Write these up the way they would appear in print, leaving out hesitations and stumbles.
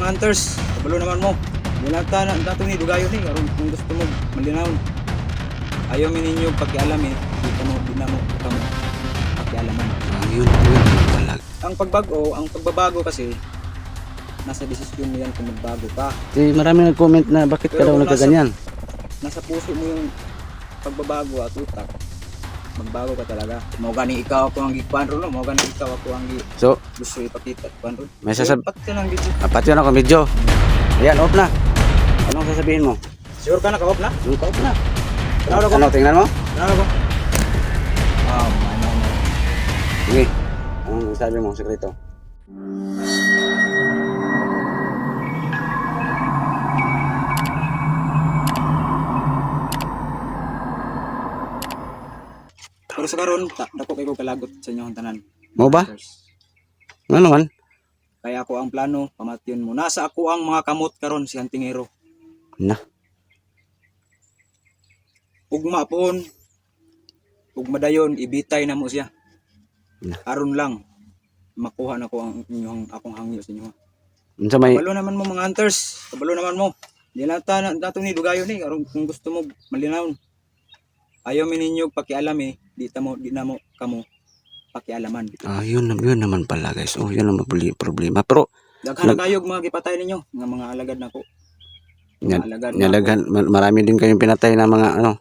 mga hunters, kabalo naman mo. Nilata na dato ni dugayon ni aron kung gusto mo malinaw. Ayaw mi ninyo pakialam eh. Di na mo kamo pakialaman. Yun pala. Ang pagbabago kasi nasa desisyon mo yan kung magbago ka. Marami nag-comment na bakit ka daw Pero kung nagkaganyan. Nasa puso mo yung pagbabago at utak. Magbago ka talaga. Mao gani ikaw ako ang gikuan ron, mao gani ikaw ako ang So, gusto ipakita kuan ron. may sasab... Pati lang video. Pati yun ako medyo. Ayan, off na. Anong sasabihin mo? Sure ka na ka-off na? Off na. Ano ko? Ano, tingnan mo? Ano ko? Ano. Sige. Anong sabi mo, sekreto? Pero sa karon, dako kay ko kalagot sa inyong tanan. Mo ba? Ano man? Kaya ako ang plano, pamatyon mo. Nasa ako ang mga kamot karon si Antingero. Na. Ugma pohon. Ugma dayon ibitay na mo siya. Na. Aron lang makuha na ko ang inyong akong hangyo sa inyo. Unsa may Kabalo naman mo mga hunters, kabalo naman mo. Nilata na dato ni dugayon ni aron kung gusto mo malinaw. Ayaw mi ninyo pakialam eh. Di na mo kamo pakialaman. yun naman pala guys. Oh, yun ang problema. Pero Daghan kayog mga gipatay ninyo nga mga alagad nako. Nalagan, marami din kayong pinatay na mga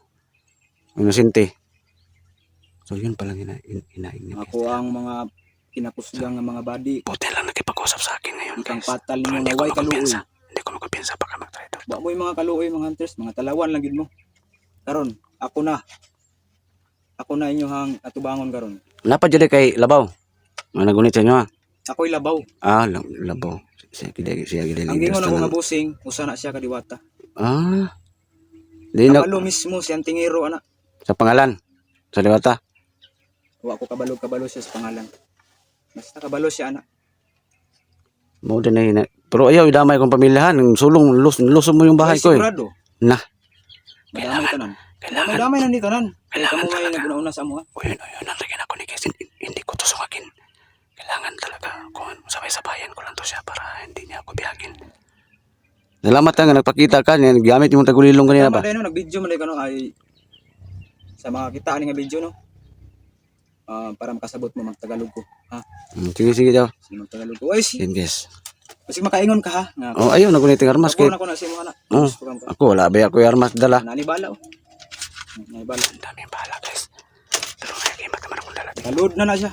inosente. So yun pala hinaing niya. Ako ang mga kinakusgang nga mga body. Buti lang nakipag-usap sa akin ngayon Ikang guys. patal Pero ninyo nga way kaluoy. Hindi ko magkapiyansa baka mag-traitor. Wa mo yung mga kaluoy mga hunters, mga talawan lang gid mo. Karon, ako na inyohang atubangon karon. Napad dyan kay Labaw. Mga nagunit sa inyo ha. Ako'y labaw. Labaw. Siya gila. Ang gingon ako nga busing, usa na siya kadiwata. Di na Kabalo mismo si Antingero ana. sa pangalan. Sa liwata. Wa ko kabalo siya sa pangalan. Basta kabalo siya ana. Mo din na pero ayaw idamay kong pamilyahan. Sulong lusong mo yung bahay ko eh. Sigurado. Na. Madamay tanan. Madamay na dito nan. Kaya kamo may naguna-una sa amo ha. Yun ang lagyan ako ni Kes. Hindi ko to sungagin. Kailangan talaga kung sabay-sabayan ko lang to siya para hindi niya ako biyagin. Salamat nga nagpakita ka. Gamit yung tagulilong kanina ba? Tama nag-video man kano ay sa mga kita ani nga video no. Para makasabot mo magtagalog ko. Ha? Sige daw. Sige magtagalog ko. Ay si. Yes. Kasi makaingon ka ha. Nga, Ayaw naguniting armas kay. ako na si mo ana. Ako wala ba ako yung armas dala. Nanibala oh. Nanibala. Dami bala guys. Pero ngayon magkamara kong dala. Kalod na siya.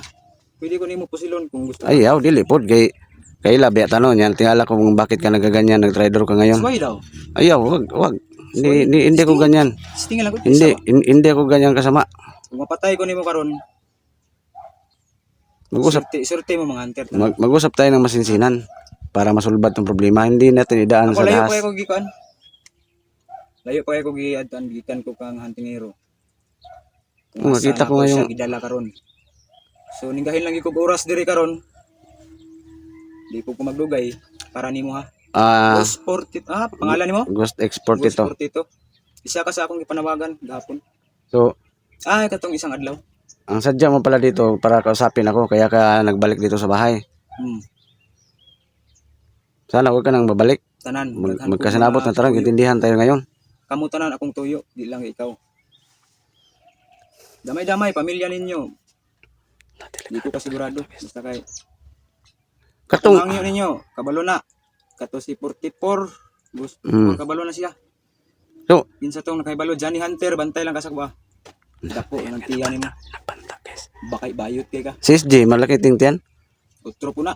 Pwede ko nimo pusilon kung gusto. Ayaw dili pod kay labi tanong yan. Tingala ko kung bakit ka nagaganyan nag-trader ka ngayon. Sway daw. Ayaw wag. Hindi ko ganyan. Stingal ako. Hindi ako ganyan kasama. Kung mapatay ko nimo karon. Mag-usap Surte mo mga hunter. mag-usap tayo ng masinsinan para masulbad tong problema. Hindi natin idaan Ako sa layo dahas. ko gikuan. Layo ko giadtan gikan ko kang Antingero. Nakita ko ngayon. Gidala karon. So ninggahin lang gikog oras diri karon. Di ko magdugay para nimo ha. Ghost pangalan nimo? Ghost export ito. Isa ka sa akong gipanawagan gahapon. So, Katong isang adlaw. ang sadya mo pala dito para kausapin ako kaya ka nagbalik dito sa bahay. Sana huwag ka nang babalik. Tanan. Magkasinabot na tarang, intindihan tayo ngayon. Kamu tanan akong tuyo, di lang ikaw. Damay-damay, pamilya ninyo. Di ko kasigurado. Basta kay Katong hangyo ninyo, kabalo na. Kato si 44, kabalo na siya. So, Pinsa tong nakaibalo, Johnny Hunter, bantay lang kasakba. Dako ng tiyan nimo. nagpanta guys. Bakay bayot kay ka. Sis J, malaki tingtian. Utro po na.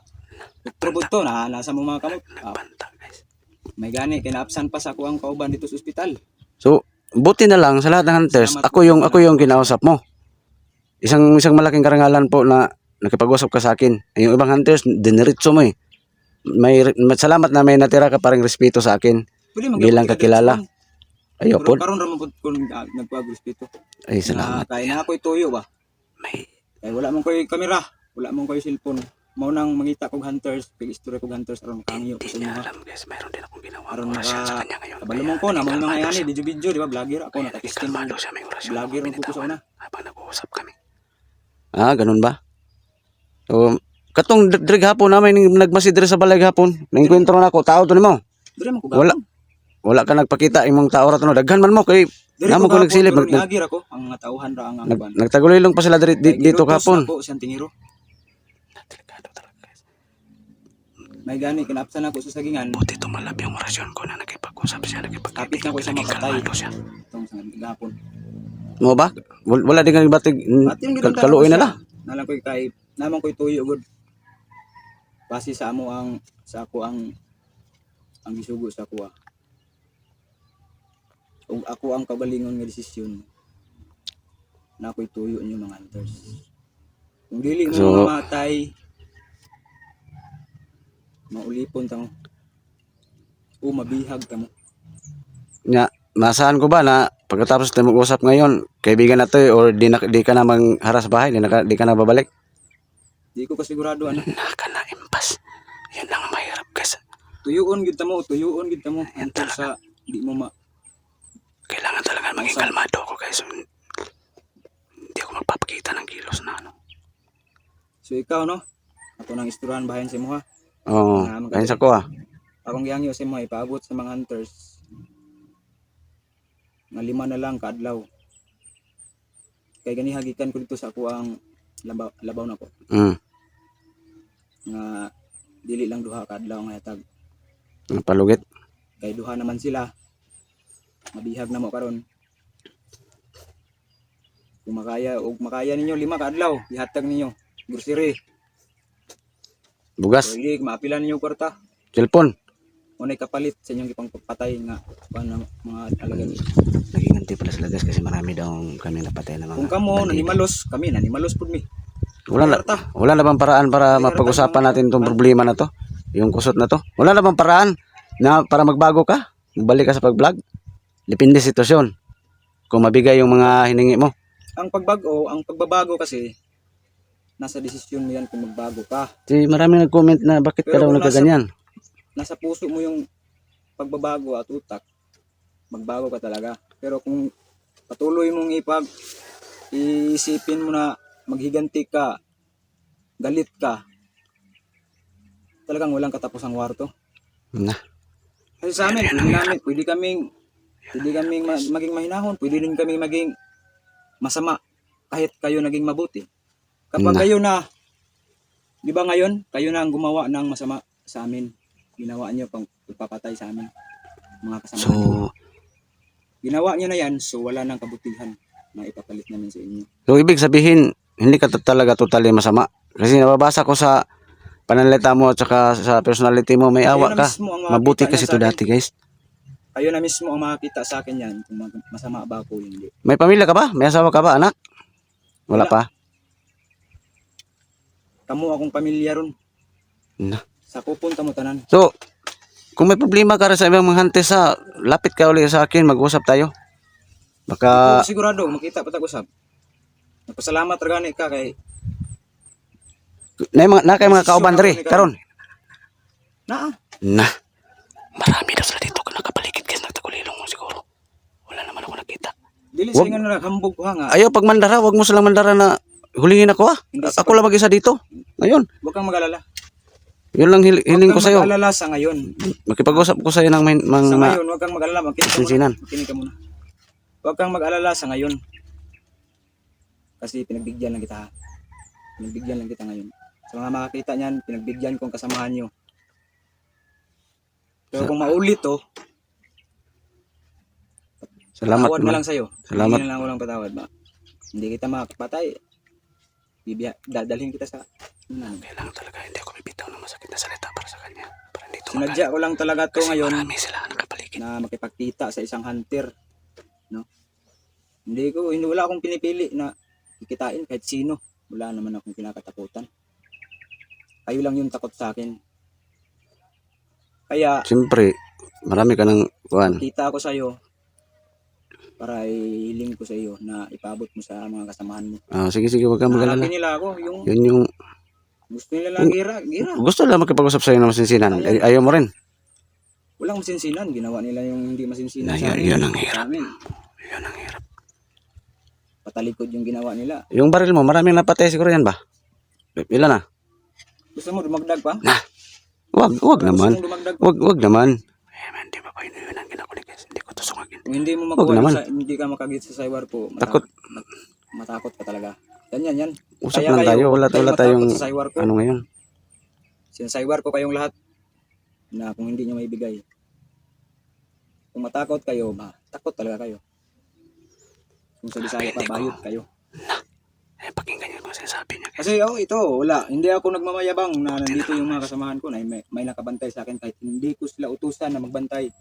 Utro po to, nasa mo mga kamot. Nagpanta guys. May gani, kinaapsan pa sa ako ang kauban dito sa ospital. So, buti na lang sa lahat ng hunters, ako yung kinausap mo. Isang malaking karangalan po na nakipag-usap ka sa akin. Yung ibang hunters, diniritso mo eh. Salamat na may natira ka parang respeto sa akin. Bilang kakilala. Ayaw po. Karon ra man pud kun nagpag-respeto. Ay, salamat. Kaya na ako'y tuyo ba? Kaya wala mong ko'y kamera, wala mong ko'y cellphone. Mao nang mangita kog hunters, pag-istorya kog hunters aron makangyo ko sa inyo. Alam guys, mayroon din akong ginawa. Aron Orasyon sa kanya ngayon. kabalo mo ko na mga ani video di ba vlogger ako nakatesting mo. Siya may orasyon. Vlogger mo ko sa una. Habang nag-uusap kami. Ganun ba? So, Katong drig hapon namin nagmasid diri sa balay hapon. Nangkwentro na ako tao to nimo. Dire man ko Wala. gapon. Wala ka nagpakita imong tao ra to no. Daghan man mo kay Dire namo ko gapon, nagsilip pero niagir ako ang mga tauhan ra ang kuan. nagtagulilong pa sila dito hapon. Ako siyang tingiro. May gani kinapsan ako sa sagingan. Buti tumalab yung orasyon ko na nakipag-usap siya, Kapit na ko sa mapatay. Itong sa gapon. Mo ba? Wala din kang batig At yung ginunta kaluoy na la. Nalang ko'y kay naman ko'y tuyo gud. Base sa amo ang sa ako ang gisugo sa ako. Ug ako ang kagalingon nga desisyon. Na ako'y tuyo niyo mga hunters. Kung dili mo So, mamatay, maulipon ta mo. O mabihag ta mo. Nya, masahan ko ba na pagkatapos tayo mag-usap ngayon, kaibigan na to or di ka na mangharas bahay, di ka na babalik? Di ko kasigurado ano. Naka na impas. Yun lang ang mahirap guys. Tuyoon gid ta mo, hunter sa di mo ma Kailangan talaga maging kalmado ako guys. Hindi ako magpapakita ng kilos na ano. So ikaw no, ako nang isturahan bahayan sa mo ha. Oo, ayun sa ko ah. Akong giyangyo sa mo ipaabot sa mga hunters. Nga 5 na lang kaadlaw. Kay gani hagikan ko dito sa ako ang labaw na ko. Nga dili lang duha kaadlaw nga hatag. Palugit. Kay duha naman sila. Mabihag na mo karon. Kung makaya ninyo 5 kaadlaw, ihatag ninyo grocery. Bugas. So, hindi maapilan ninyo kwarta. Cellphone. Unay kapalit sa inyong ipang patay nga mga alagad. Naginganti pala sila guys kasi marami daw kami napatay na mga Kung kamo nanimalos, kami nanimalos pud mi. wala na bang paraan para mapag-usapan natin tong problema na to? Yung kusot na to? Wala na bang paraan na para magbago ka? Magbalik ka sa pag-vlog? Depende sa sitwasyon. Kung mabigay yung mga hiningi mo. Ang pagbabago kasi nasa desisyon mo yan kung magbago ka. Si maraming nag-comment na bakit ka Pero daw kung nagkaganyan? Nasa puso mo yung pagbabago at utak, magbago ka talaga. Pero kung patuloy mong iisipin mo na maghiganti ka, galit ka, talagang walang katapusang warto. Na. Kasi sa amin, pwede kaming maging mahinahon, pwede din kaming maging masama kahit kayo naging mabuti. Kapag kayo na, di ba ngayon, kayo na ang gumawa ng masama sa amin. Ginawa niyo pang ipapatay sa amin, mga kasama niyo. Ginawa niyo na yan, so wala nang kabutihan na ipapalit namin sa inyo. So ibig sabihin, hindi ka talaga totally masama. Kasi nababasa ko sa pananalita mo at saka sa personality mo, may awa ka. Mabuti kasi to dati guys. Kayo na mismo ang makakita sa akin yan kung masama ba ako hindi. May pamilya ka ba? May asawa ka ba, anak? Wala pa? Kamu akong pamilya ron. Na. Sa pupunta mo tanan. So, kung may problema ka rin sa ibang mga hantes lapit ka ulit sa akin, mag-usap tayo. Baka... Sigurado, makita pa tag-usap. Nagpasalamat ragani ka kay... Na kay mga kauban diri, karon. Na. Marami daw sila dito kung nakapaligid guys, nagtagulilong mo siguro. Wala naman ako nakita. Dili sa inyo na naghambog ko nga. Ayaw pag mandara, wag mo silang mandara na hulingin ako Ako lang mag-isa dito. Ngayon. Huwag kang mag-alala. Yun lang hiling ko sa'yo. Huwag kang mag-alala sa ngayon. Makipag-usap ko sa'yo ng sa ngayon, huwag kang mag-alala. Sinsinan. Makinig ka muna. Huwag kang mag-alala sa ngayon. Kasi pinagbigyan lang kita. Pinagbigyan lang kita ngayon. Sa mga makakita niyan, pinagbigyan kong kasamahan nyo. Pero kung maulit to, salamat patawad na lang sa'yo. Salamat. Hindi na lang walang patawad ba? Hindi kita makakapatay. Dadalhin kita sa... Kailangan talaga, hindi ako bibitaw ng masakit na salita para sa kanya. Para hindi Sinadya ko lang talaga to ngayon marami sila nakapaligid. na makipagkita sa isang hunter. No? Wala akong pinipili na kikitain kahit sino. Wala naman akong kinakatakutan. Kayo lang yung takot sa akin. Kaya, siyempre, marami ka ng kuhan. kita ako sa'yo para ihiling ko sa iyo na ipabot mo sa mga kasamahan mo. Sige, huwag kang mag-alala. Hanapin nila ako. Yun yung... Gusto nila lang gira. Gusto lang makipag-usap sa'yo ng masinsinan. Ayaw mo rin. Walang masinsinan. Ginawa nila yung hindi masinsinan sa amin. Yun ang hirap. Patalikod yung ginawa nila. Yung baril mo, maraming napatay siguro yan ba? Ilan na? Gusto mo dumagdag pa? Wag Gusto naman. mong dumagdag pa? Wag naman. Eh, man, di ba pa yun ang ginako guys? Hindi ko tusungagin. Kung hindi mo Wag makuha naman. hindi ka makagit sa saywar po, Takot. matakot ka talaga. Yan. Usap Kaya lang kayo, tayo. huwag Wala kayong tayong matakot sa saywar ko. ano ngayon. Sinasaywar ko kayong lahat na kung hindi nyo maibigay. Kung matakot kayo, takot talaga kayo. Kung sa Bisaya pa, bayot kayo. Eh, pakinggan niyo kung sinasabi niya. Kasi ito, wala. Hindi ako nagmamayabang na nandito yung mga kasamahan ko na may nakabantay sa akin kahit hindi ko sila utusan na magbantay.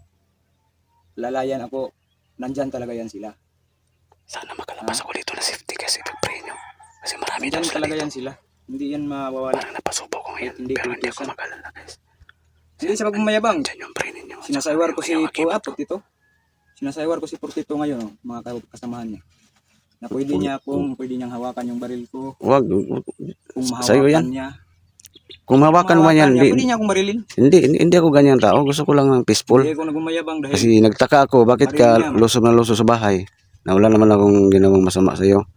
Lalayan ako. Nandyan talaga yan sila. Sana makalabas ako dito na safety kasi pag-pray niyo. Kasi marami daw Nandyan sila talaga dito. yan sila. Hindi yan mawawala. Parang napasubo ko ngayon. Hindi Pero ko hindi ako utusan. mag-alala guys. Hindi sa pagmamayabang. Diyan yung pray ninyo. Sinasaywar ko si Portito. Sinasaywar ko si Portito ngayon, mga kasamahan niya. Na pwede niyang hawakan yung baril ko. Wag. Kung Sa'yo mahawakan yan. niya. Kung mahawakan mo yan, Pwede niya akong barilin. hindi ako ganyan tao. Gusto ko lang ng peaceful. Hindi ako nagmamayabang dahil Kasi nagtaka ako, bakit ka Baril niya. lusob na lusob sa bahay? Na wala naman akong ginawang masama sa iyo.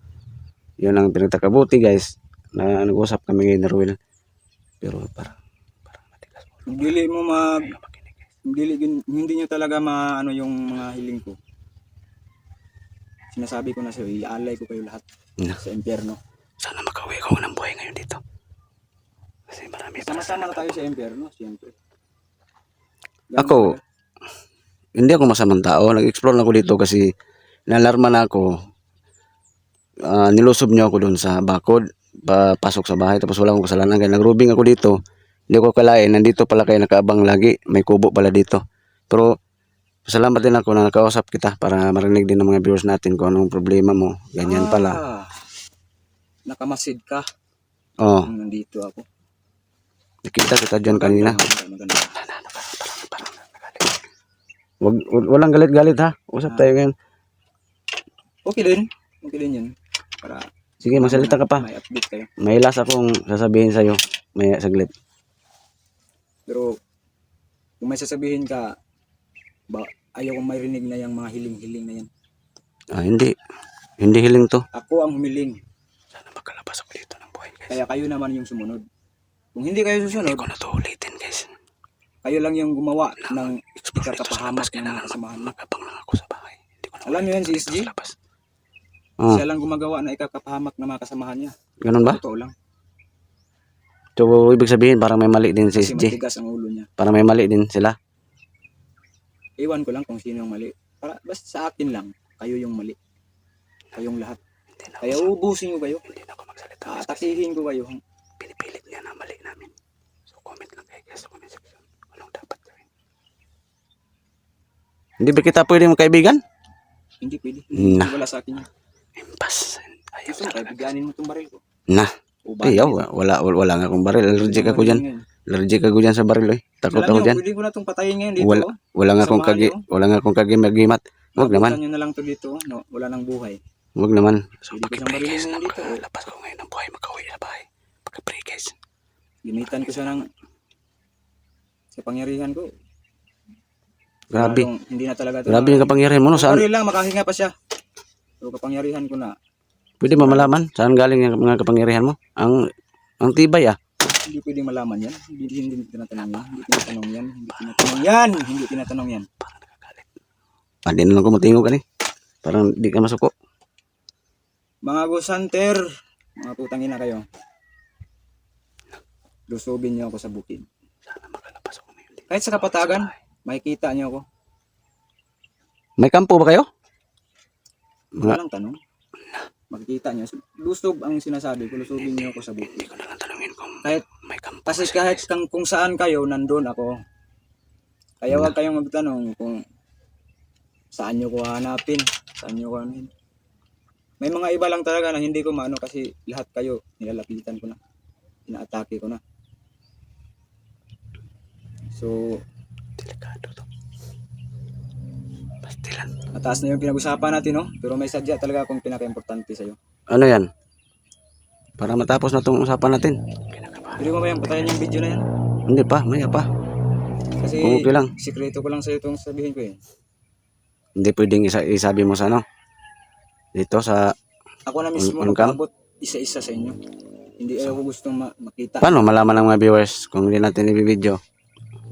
Yun ang pinagtakabuti guys. Na nag-usap kami ngayon na Ruel. Pero parang matigas mo. hindi niyo talaga maano yung mga hiling ko. Sinasabi ko na sa iyo, iaalay ko kayo lahat sa impyerno. Sana makauwi ko ng buhay ngayon dito. Kasi marami pa. Sama-sama na tayo sa impyerno, siyempre. Ako, hindi ako masamang tao. Nag-explore na ako dito kasi nalarma na ako. Nilusob niyo ako doon sa bakod. Pasok sa bahay tapos wala akong kasalanan. Kaya nag-rubing ako dito. Hindi ko kalain. Nandito pala kayo nakaabang lagi. May kubo pala dito. Pero salamat din ako na nakausap kita para marinig din ng mga viewers natin kung anong problema mo. Ganyan pala. Nakamasid ka. Oh, Nandito ako. nakita kita dyan kanina. Maganda. Parang nagalit. Walang galit-galit ha. Usap tayo ngayon. Okay din yun. Para Sige, magsalita ka pa. may update kayo. May last akong sasabihin sa'yo. May saglit. Pero kung may sasabihin ka, ayaw kong marinig na yung mga hiling-hiling na yan. Hindi. Hindi hiling to. Ako ang humiling. Sana makalabas ako dito ng buhay guys. Kaya kayo naman yung sumunod. Kung hindi kayo susunod, Hindi ko na to ulitin guys. kayo lang yung gumawa ng ikakapahamak ng mga kasamahan mo. Magabang lang ako sa bahay. Hindi ko na Alam niyo yan si SG? sa labas. Oh, Siya lang gumagawa ng ikakapahamak ng mga kasamahan niya. ganun ba? Totoo lang. So, ibig sabihin parang may mali din si Kasi SG. matigas ang ulo niya. Parang may mali din sila. Iwan ko lang kung sino yung mali. Basta sa akin lang, kayo yung mali. Kayong lahat. Hindi na Kaya ako, ubusin ko kayo. hindi na ako magsalita. Guys, kasi Atakihin ko kayo. pinipilit niya na mali namin. So, comment lang kayo guys sa comment section. Anong dapat gawin? Hindi ba kita pwede magkaibigan? Hindi pwede. Na. Hindi wala sa akin yan. Impas. Ayaw Gusto mo, talaga. kaibiganin mo itong baril ko. Na. O Ayaw. Wala nga akong baril. Allergic ako dyan. Allergic ako dyan sa baril. Takot ako dyan. Pwede ko na itong patayin ngayon dito. Wala nga akong kagimat. Wag naman. Abutan nyo na lang to dito. No, wala nang buhay. Wag naman. So, Pwede ko siyang barilin ngayon dito. Labas ko ngayon ng buhay. Makauwi sa bahay. Pagka-pray guys. Gimitan ko siya sa pangyarihan ko. Grabe. Hindi na talaga ito. Grabe yung kapangyarihan mo. No? Saan? Baril lang, makahinga pa siya. So kapangyarihan ko na. Pwede ba malaman? Saan galing yung mga kapangyarihan mo? Ang tibay ah. Hindi pwedeng malaman yan. Hindi tinatanong yan. Hindi tinatanong yan. Hindi tinatanong yan. Hindi tinatanong yan. Hindi na lang ko matingog ka ni. Parang di ka masuko. Mga Ghost Hunter, mga putang ina kayo. Lusubin niyo ako sa bukid. Sana makalabas ako ngayon dito. Kahit sa kapatagan, makikita niyo ako. May kampo ba kayo? Walang tanong. Makikita niyo. Lusob ang sinasabi ko. Lusubin niyo ako sa bukid. Hindi ko na lang tanungin kung Kahit, may kampo. kasi kahit kung saan kayo, nandun ako. Kaya huwag kayong magtanong kung saan nyo ko hanapin. Saan nyo ko hanapin. May mga iba lang talaga na hindi ko maano kasi lahat kayo nilalapitan ko na. Inaatake ko na. So, Delikado to. Pastilan. mataas na yung pinag-usapan natin, no? Pero may sadya talaga akong pinaka-importante sa'yo. Ano yan? Para matapos na itong usapan natin. Pwede mo ba yung patayin yung video na yan? Hindi pa, maya pa. Kasi Kung okay lang. sikreto ko lang sa'yo itong sabihin ko eh. Hindi pwedeng isabi mo sa ano. Dito sa Ako na mismo On cam? nag-abot isa-isa sa inyo. Hindi ako gustong makita. Paano malaman ng mga viewers kung hindi natin i-video?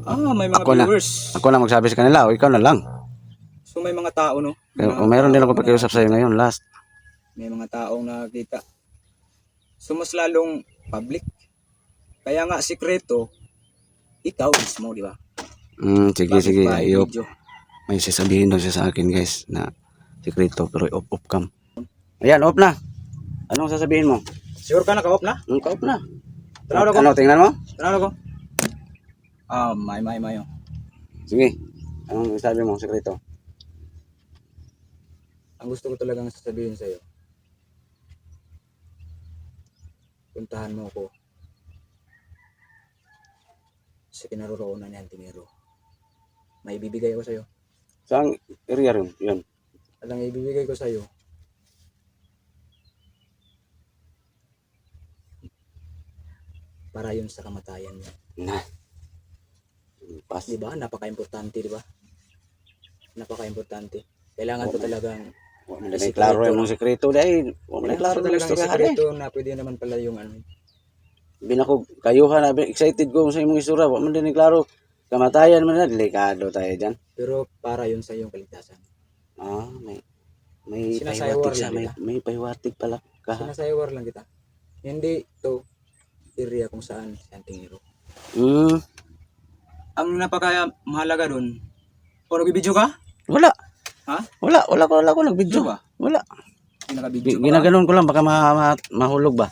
May mga Ako na. viewers. Ako na magsabi sa kanila o ikaw na lang. So may mga tao, no? Kaya, kung mayroon din ako pakiusap sa'yo ngayon, last. May mga taong nakakita. So mas lalong public. Kaya nga sikreto, ikaw mismo, di ba? Sige, sige. Bakit ba Ayop. i-video? May sasabihin daw siya sa akin, guys, na sikreto pero off cam. Ayan, off na. Anong sasabihin mo? Sure ka na, ka-off na? Off na. Tanaw ko. Ano, tingnan mo? Tanaw ko. May. Sige. Anong sabi mo, sikreto? Ang gusto ko talagang sasabihin sa'yo, puntahan mo ko sa kinaroroonan ni Antimero. May ibibigay ko sa'yo. Saan area rin? Yun. Alang ibibigay ko sa'yo, para yun sa kamatayan mo. Na. Pas. Di ba? Napaka-importante, di ba? Napaka-importante. Kailangan ko talagang Huwag mo na klaro yung sikreto dahil. Huwag mo na klaro yung talagang istorya. sekreto na pwede naman pala yung ano. Binako kayuhan na excited ko sa imong istorya. Huwag mo din klaro. Kamatayan mo na. Delikado tayo dyan. Pero para yun sa iyong kaligtasan. May Sinasayawar pahiwatig siya. lang kita. May pahiwatig pala ka. Sinasayawar lang kita. Hindi to area kung saan si Antimero. Ang napaka mahalaga doon, kung nagbibideo ka? Wala. Ha? Wala ko nagbidyo. Sure ba? Wala. Nakabideo ka? Ginaganon ko lang baka mahulog ba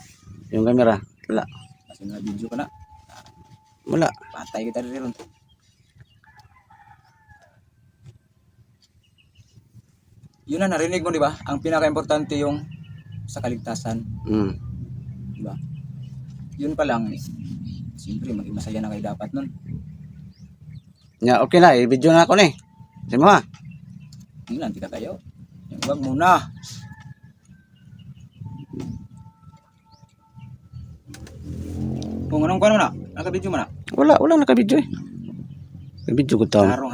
yung camera. Wala. Kasi nakabideo ka na. Wala. Patay kita rin. Yun na narinig mo, di ba? Ang pinaka-importante yung sa kaligtasan. Di ba? Yun pa lang. Siyempre, maging masaya na kayo dapat nun. Ya, okay na. I-video na ako ni. Sige mo ha. Yun lang, kita kayo. Huwag muna. Kung anong kano na, nakabidyo mo na. Wala nakabidyo eh. Nabidyo ko tao. Karong